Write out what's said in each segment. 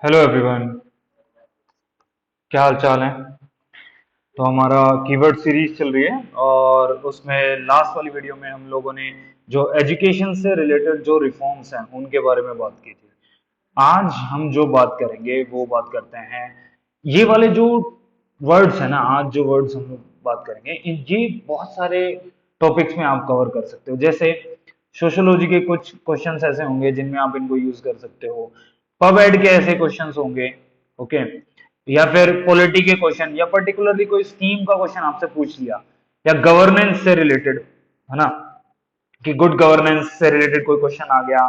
Hello everyone. क्या हाल चाल है। तो हमारा कीवर्ड सीरीज चल रही है और उसमें लास्ट वाली वीडियो में हम लोगों ने जो एजुकेशन से रिलेटेड जो रिफॉर्म्स हैं उनके बारे में बात की थी। आज हम जो बात करेंगे वो बात करते हैं ये वाले जो वर्ड्स है ना। आज जो वर्ड्स हम लोग बात करेंगे ये बहुत सारे टॉपिक्स में आप कवर कर सकते हो। जैसे सोशियोलॉजी के कुछ क्वेश्चंस ऐसे होंगे जिनमें आप इनको यूज कर सकते हो। पब एड के ऐसे क्वेश्चंस होंगे। ओके। या फिर पॉलिटी के क्वेश्चन या पर्टिकुलरली कोई स्कीम का क्वेश्चन आपसे पूछ लिया या गवर्नेंस से रिलेटेड, है ना, कि गुड गवर्नेंस से रिलेटेड कोई क्वेश्चन आ गया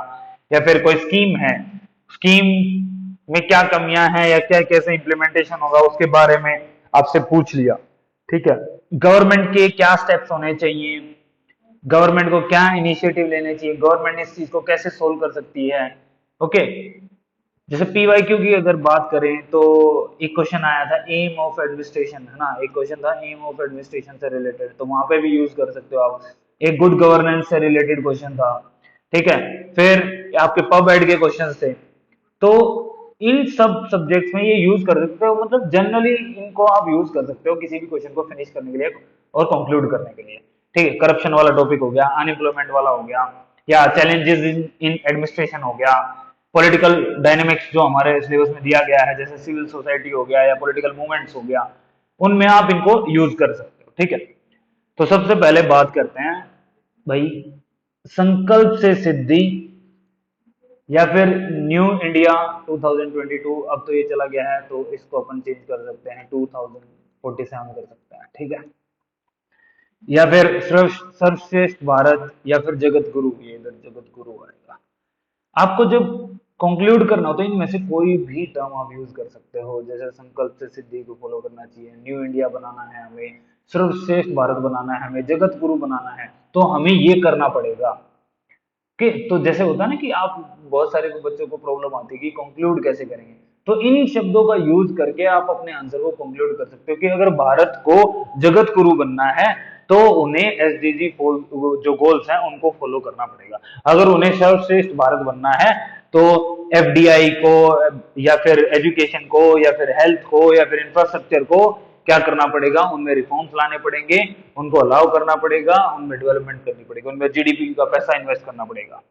या फिर कोई स्कीम है, स्कीम में क्या कमियां हैं या क्या कैसे इंप्लीमेंटेशन होगा उसके बारे में आपसे पूछ लिया। ठीक है। गवर्नमेंट के क्या स्टेप्स होने चाहिए, गवर्नमेंट को क्या इनिशिएटिव लेने चाहिए, गवर्नमेंट इस चीज को कैसे सोल्व कर सकती है। ओके। जैसे पीवाईक्यू की अगर बात करें तो एक क्वेश्चन आया था एम ऑफ एडमिनिस्ट्रेशन, है ना, एक क्वेश्चन था एम ऑफ एडमिनिस्ट्रेशन से रिलेटेड, तो वहां पे भी यूज कर सकते हो आप। एक गुड गवर्नेंस से रिलेटेड क्वेश्चन था। ठीक है। फिर आपके पब एड के क्वेश्चन थे। तो इन सब सब्जेक्ट्स में ये यूज कर सकते हो, मतलब जनरली इनको आप यूज कर सकते हो किसी भी क्वेश्चन को फिनिश करने के लिए और कंक्लूड करने के लिए। ठीक है। करप्शन वाला टॉपिक हो गया, अनएम्प्लॉयमेंट वाला हो गया, या चैलेंजेस इन एडमिनिस्ट्रेशन हो गया, पॉलिटिकल डायनेमिक्स जो हमारे सिलेबस में दिया गया है जैसे सिविल सोसाइटी हो गया या पॉलिटिकल मूवमेंट्स हो गया, उनमें आप इनको यूज कर सकते हो। ठीक है। तो सबसे पहले बात करते हैं भाई, संकल्प से सिद्धि या फिर न्यू इंडिया 2022। अब तो ये चला गया है तो इसको अपन चेंज कर सकते हैं 2047 कर सकते हैं। ठीक है। या फिर सर्वश्रेष्ठ भारत या फिर जगत गुरु, ये इधर जगत गुरु आएगा। आपको जब कंक्लूड करना हो तो इनमें से कोई भी टर्म आप यूज कर सकते हो। जैसे संकल्प से सिद्धि को फॉलो करना चाहिए, न्यू इंडिया बनाना है हमें, सर्वश्रेष्ठ भारत बनाना है हमें, जगत गुरु बनाना है, तो हमें ये करना पड़ेगा। कि तो जैसे होता है ना कि आप बहुत सारे बच्चों को प्रॉब्लम आती है कि कंक्लूड कैसे करेंगे, तो इन शब्दों का यूज करके आप अपने आंसर को कंक्लूड कर सकते हो कि अगर भारत को जगत गुरु बनना है तो उन्हें एसडीजी जो गोल्स हैं उनको फॉलो करना पड़ेगा। अगर उन्हें सर्वश्रेष्ठ भारत बनना है तो एफडीआई को या फिर एजुकेशन को या फिर हेल्थ को या फिर इंफ्रास्ट्रक्चर को क्या करना पड़ेगा, उनमें रिफॉर्म्स लाने पड़ेंगे, उनको अलाउ करना पड़ेगा, उनमें डेवलपमेंट करनी पड़ेगी, उनमें जीडीपी का पैसा इन्वेस्ट करना पड़ेगा।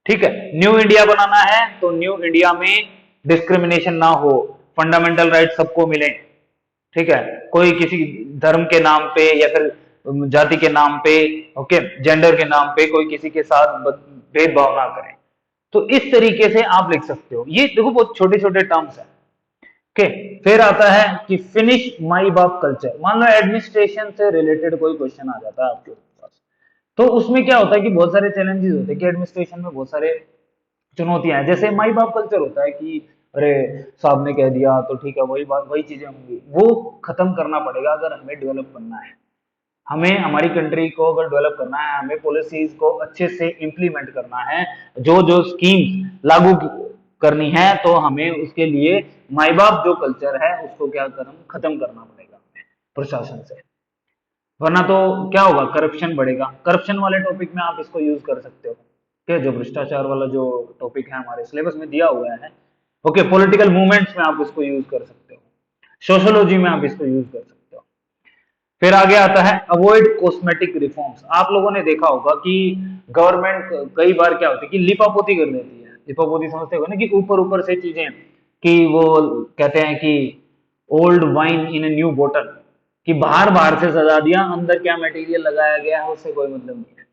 ठीक है। न्यू इंडिया बनाना है तो न्यू इंडिया में डिस्क्रिमिनेशन ना हो, फंडामेंटल राइट सबको मिले। ठीक है। कोई किसी धर्म के नाम पे या फिर जाति के नाम पे, ओके, जेंडर के नाम पे कोई किसी के साथ भेदभाव ना करे। तो इस तरीके से आप लिख सकते हो। ये देखो बहुत छोटे छोटे टर्म्स हैं। ओके। फिर आता है कि फिनिश माई बाप कल्चर। मान लो एडमिनिस्ट्रेशन से रिलेटेड कोई क्वेश्चन आ जाता है आपके पास, तो उसमें क्या होता है कि बहुत सारे चैलेंजेस होते हैं कि एडमिनिस्ट्रेशन में बहुत सारे चुनौतियां हैं। जैसे माई बाप कल्चर होता है कि अरे साहब ने कह दिया तो ठीक है, वही बात वही चीजें होंगी, वो खत्म करना पड़ेगा अगर हमें डेवलप करना है। हमें हमारी कंट्री को अगर डेवलप करना है, हमें पॉलिसीज को अच्छे से इम्प्लीमेंट करना है, जो जो स्कीम लागू करनी है, तो हमें उसके लिए माई बाप जो कल्चर है उसको क्या करना, खत्म करना पड़ेगा प्रशासन से। वरना तो क्या होगा, करप्शन बढ़ेगा। करप्शन वाले टॉपिक में आप इसको यूज कर सकते हो। ठीक है। जो भ्रष्टाचार वाला जो टॉपिक है हमारे सिलेबस में दिया हुआ है। ओके। पॉलिटिकल मूवमेंट्स में आप इसको यूज कर सकते हो, सोशोलॉजी में आप इसको यूज कर सकते हो। फिर आगे आता है अवॉइड कॉस्मेटिक रिफॉर्म्स। आप लोगों ने देखा होगा कि गवर्नमेंट कई बार क्या होती है कि लिपापोती कर देती है। लिपापोती समझते हो ना, कि ऊपर ऊपर से चीजें, कि वो कहते हैं कि old wine in a new बोतल, कि बाहर बाहर से सजा दिया, अंदर क्या मटेरियल लगाया गया है उससे कोई मतलब नहीं है।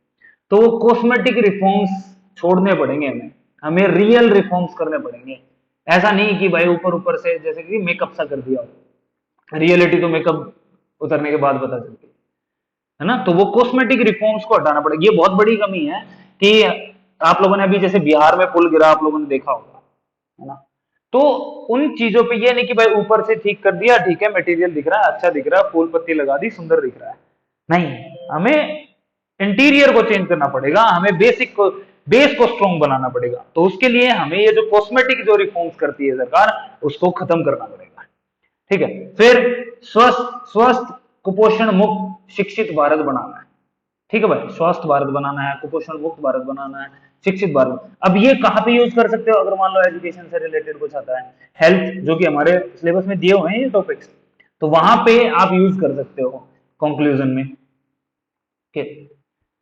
तो वो कॉस्मेटिक रिफॉर्म्स छोड़ने पड़ेंगे हमें, हमें रियल रिफॉर्म्स करने पड़ेंगे। ऐसा नहीं कि भाई ऊपर ऊपर से जैसे कि मेकअप सा कर दिया हो। रियलिटी तो मेकअप उतरने के बाद पता चलती है ना। तो वो कॉस्मेटिक रिफॉर्म्स को हटाना पड़ेगा। ये बहुत बड़ी कमी है कि आप लोगों ने अभी जैसे बिहार में पुल गिरा, आप लोगों ने देखा होगा, है ना। तो उन चीजों पे ये नहीं कि भाई ऊपर से ठीक कर दिया, ठीक है, मटेरियल दिख रहा है, अच्छा दिख रहा है, फूल पत्ती लगा दी, सुंदर दिख रहा है। नहीं, हमें इंटीरियर को चेंज करना पड़ेगा, हमें बेसिक को, बेस को स्ट्रॉन्ग बनाना पड़ेगा। तो उसके लिए हमें ये जो कॉस्मेटिक जो रिफॉर्म्स करती है सरकार, उसको खत्म करना पड़ेगा। ठीक है। फिर स्वस्थ स्वस्थ कुपोषण मुक्त शिक्षित भारत बनाना है। ठीक है भाई, स्वस्थ भारत बनाना है, कुपोषण मुक्त भारत बनाना है, शिक्षित भारत। अब ये कहाँ पे यूज कर सकते हो? अगर मान लो एजुकेशन से रिलेटेड कुछ आता है, हेल्थ, जो कि हमारे सिलेबस में दिए हुए हैं ये टॉपिक्स, तो वहां पे आप यूज कर सकते हो कंक्लूजन में। ठीक है,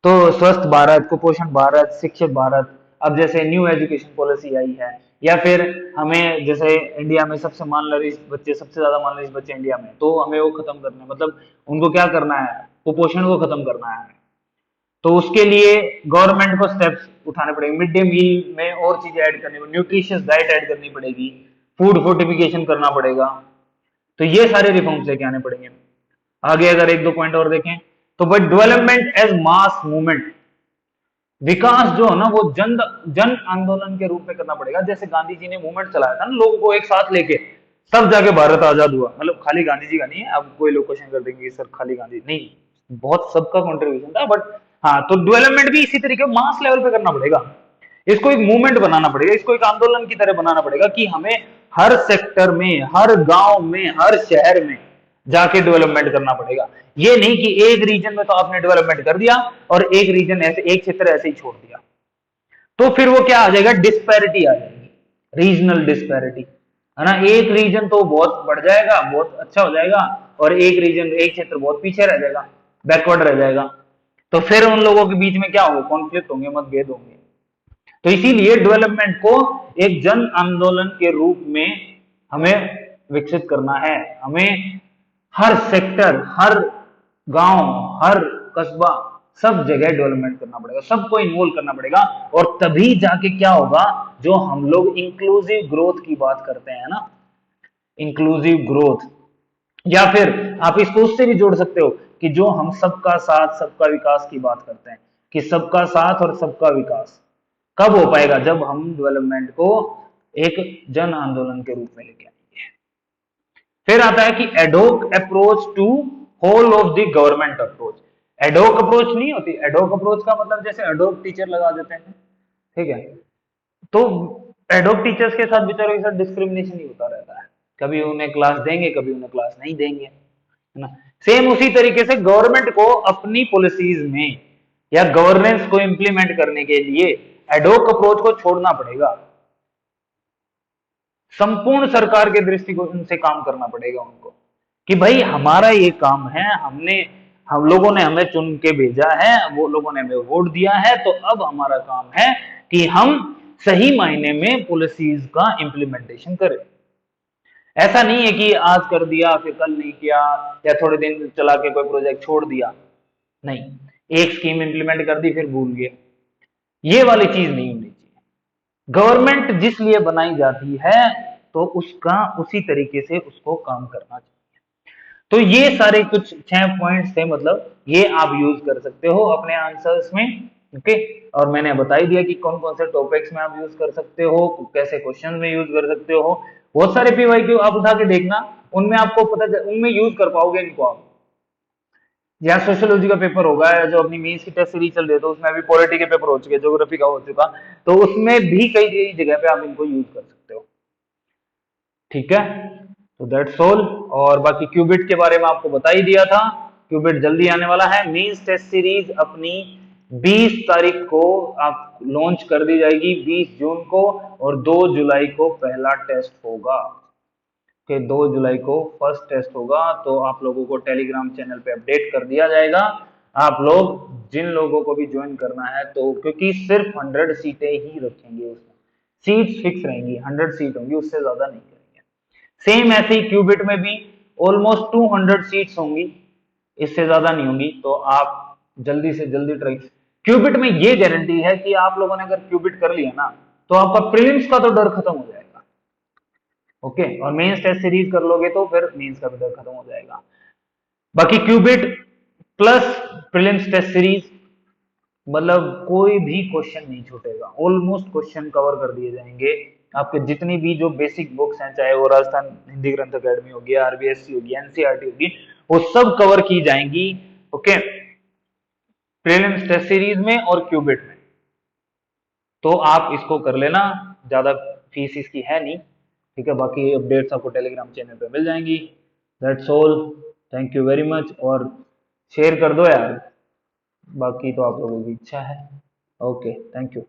तो स्वस्थ भारत, कुपोषण भारत, शिक्षित भारत। अब जैसे न्यू एजुकेशन पॉलिसी आई है, या फिर हमें जैसे इंडिया में सबसे मालनरिश बच्चे, सबसे ज्यादा मालनरिश बच्चे इंडिया में, तो हमें वो खत्म करना है, मतलब उनको क्या करना है, कुपोषण को खत्म करना है। तो उसके लिए गवर्नमेंट को स्टेप्स उठाने पड़ेंगे, मिड डे मील में और चीजें ऐड करनी पड़ेगी, न्यूट्रिशियस डाइट ऐड करनी पड़ेगी, फूड फोर्टिफिकेशन करना पड़ेगा। तो ये सारे रिफॉर्म्स लेके आने पड़ेंगे। आगे अगर एक दो पॉइंट और देखें, तो भाई डेवलपमेंट एज मास मूवमेंट, विकास जो है ना वो जन जन आंदोलन के रूप में करना पड़ेगा। जैसे गांधी जी ने मूवमेंट चलाया था ना, लोगों को एक साथ लेके, तब जाके भारत आजाद हुआ। मतलब खाली गांधी जी का नहीं है, अब कोई लोग क्वेश्चन कर देंगे सर खाली गांधी नहीं, बहुत सबका कंट्रीब्यूशन था। बट हाँ, तो डेवलपमेंट भी इसी तरीके मास लेवल पे करना पड़ेगा, इसको एक मूवमेंट बनाना पड़ेगा, इसको एक आंदोलन की तरह बनाना पड़ेगा कि हमें हर सेक्टर में, हर गांव में, हर शहर में जाके डेवलपमेंट करना पड़ेगा। ये नहीं कि एक रीजन में तो आपने डेवलपमेंट कर दिया और एक रीजन ऐसे, एक क्षेत्र ऐसे ही छोड़ दिया, तो फिर वो क्या आ जाएगा, डिस्पैरिटी आ जाएगी, रीजनल डिस्पैरिटी, है ना। एक रीजन तो बहुत बढ़ जाएगा, बहुत अच्छा हो जाएगा, और एक रीजन, एक क्षेत्र बहुत पीछे रह जाएगा, बैकवर्ड रह जाएगा। तो फिर उन लोगों के बीच में क्या होगा, कॉन्फ्लिक्ट होंगे, मतभेद होंगे। तो इसीलिए डेवलपमेंट को एक जन आंदोलन के रूप में हमें विकसित करना है। हमें हर सेक्टर, हर गांव, हर कस्बा, सब जगह डेवलपमेंट करना पड़ेगा, सबको इन्वॉल्व करना पड़ेगा। और तभी जाके क्या होगा, जो हम लोग इंक्लूसिव ग्रोथ की बात करते हैं ना, इंक्लूसिव ग्रोथ, या फिर आप इसको उससे भी जोड़ सकते हो कि जो हम सबका साथ सबका विकास की बात करते हैं, कि सबका साथ और सबका विकास कब हो पाएगा, जब हम डेवलपमेंट को एक जन आंदोलन के रूप में लेके आएंगे। फिर आता है कि ad hoc approach to whole of the government approach. Ad hoc approach नहीं होती, एडोक अप्रोच का मतलब जैसे एडोक टीचर लगा देते हैं, ठीक है, तो एडोक टीचर्स के साथ बेचारों के साथ डिस्क्रिमिनेशन ही होता रहता है, कभी उन्हें क्लास देंगे, कभी उन्हें क्लास नहीं देंगे, है ना। सेम उसी तरीके से गवर्नमेंट को अपनी पॉलिसीज में या गवर्नेंस को इंप्लीमेंट करने के लिए एडोक अप्रोच को छोड़ना पड़ेगा, संपूर्ण सरकार के दृष्टिकोण से काम करना पड़ेगा उनको, कि भाई हमारा ये काम है, हमने, हम लोगों ने हमें चुन के भेजा है, वो लोगों ने हमें वोट दिया है, तो अब हमारा काम है कि हम सही मायने में पॉलिसीज का इंप्लीमेंटेशन करें। ऐसा नहीं है कि आज कर दिया फिर कल नहीं किया, या थोड़े दिन चला के कोई प्रोजेक्ट छोड़ दिया, नहीं, एक स्कीम इंप्लीमेंट कर दी फिर भूल गए, ये वाली चीज नहीं होनी चाहिए। गवर्नमेंट जिस लिए बनाई जाती है, तो उसका उसी तरीके से उसको काम करना चाहिए। तो ये सारे कुछ 6 पॉइंट्स थे, मतलब ये आप यूज कर सकते हो अपने आंसर्स में। ओके, और मैंने बता ही दिया कि कौन कौन से टॉपिक्स में आप यूज कर सकते हो, कैसे क्वेश्चन में यूज कर सकते हो। बहुत सारे पीवाईक्यू आप उठा के देखना, उनमें आपको उनमें यूज कर पाओगे इनको आप। या सोशियोलॉजी का पेपर होगा, या जो अपनी मेंस की टेस्ट सीरीज चल रही है, तो उसमें अभी पॉलिटी के पेपर हो चुके हैं, ज्योग्राफी का हो चुका, तो उसमें भी कई कई जगह पे आप इनको यूज कर सकते हो। ठीक है, तो दैट्स ऑल। और बाकी क्यूबिट के बारे में आपको बता ही दिया था, क्यूबिट जल्दी आने वाला है। मेंस टेस्ट सीरीज अपनी 20 तारीख को आप लॉन्च कर दी जाएगी, 20 जून को, और 2 जुलाई को पहला टेस्ट होगा, कि 2 जुलाई को फर्स्ट टेस्ट होगा। तो आप लोगों को टेलीग्राम चैनल पे अपडेट कर दिया जाएगा। आप लोग जिन लोगों को भी ज्वाइन करना है, तो क्योंकि सिर्फ 100 सीटें ही रखेंगे उसमें, सीट्स फिक्स रहेंगी, 100 सीट होंगी, उससे ज्यादा नहीं करेंगे। सेम ऐसे ही क्यूबिट में भी ऑलमोस्ट 200 सीट्स होंगी, इससे ज्यादा नहीं होंगी। तो आप जल्दी से जल्दी ट्राई। क्यूबिट में ये गारंटी है कि आप लोगों ने अगर क्यूबिट कर लिया ना, तो आपका प्रीलिम्स का तो डर खत्म हो जाएगा। ओके, और मेंस टेस्ट सीरीज कर लोगे तो फिर मेंस का भी डर खत्म हो जाएगा। बाकी Qubit plus prelims test series, मतलब कोई भी क्वेश्चन नहीं छूटेगा, ऑलमोस्ट क्वेश्चन कवर कर दिए जाएंगे। आपके जितनी भी जो बेसिक बुक्स हैं, चाहे वो राजस्थान हिंदी ग्रंथ अकेडमी होगी, आरबीएससी होगी, एनसीईआरटी होगी, वो सब कवर की जाएंगी। ओके, प्रीलिम्स टेस्ट सीरीज में और क्यूबिट में, तो आप इसको कर लेना, ज्यादा फीस इसकी है नहीं। ठीक है, बाकी अपडेट्स आपको टेलीग्राम चैनल पे मिल जाएंगी। That's all, thank you very much, और शेयर कर दो यार। बाकी तो आप लोगों की इच्छा है। Okay, thank you.